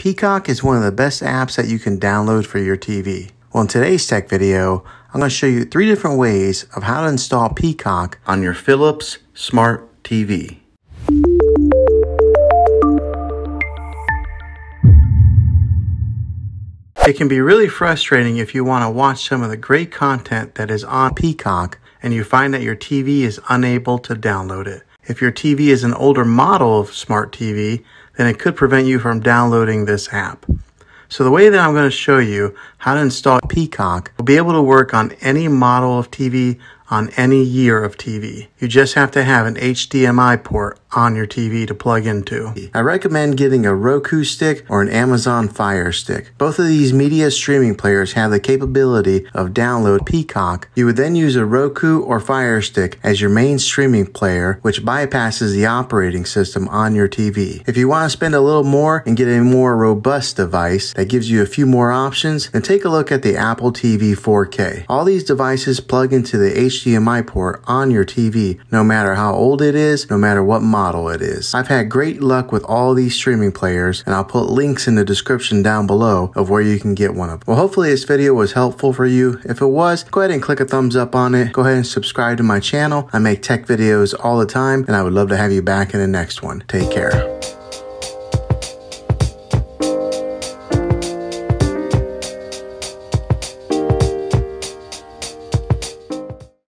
Peacock is one of the best apps that you can download for your TV. Well, in today's tech video, I'm going to show you 3 different ways of how to install Peacock on your Philips Smart TV. It can be really frustrating if you want to watch some of the great content that is on Peacock and you find that your TV is unable to download it. If your TV is an older model of Smart TV, then it could prevent you from downloading this app. So the way that I'm going to show you how to install Peacock will be able to work on any model of TV on any year of TV. You just have to have an HDMI port on your TV to plug into. I recommend getting a Roku stick or an Amazon Fire Stick. Both of these media streaming players have the capability of download Peacock. You would then use a Roku or Fire Stick as your main streaming player, which bypasses the operating system on your TV. If you want to spend a little more and get a more robust device that gives you a few more options, then take a look at the Apple TV 4K. All these devices plug into the HDMI port on your TV, no matter how old it is, no matter what model it is. I've had great luck with all these streaming players, and I'll put links in the description down below of where you can get one of them. Well, hopefully this video was helpful for you. If it was, go ahead and click a thumbs up on it. Go ahead and subscribe to my channel. I make tech videos all the time, and I would love to have you back in the next one. Take care.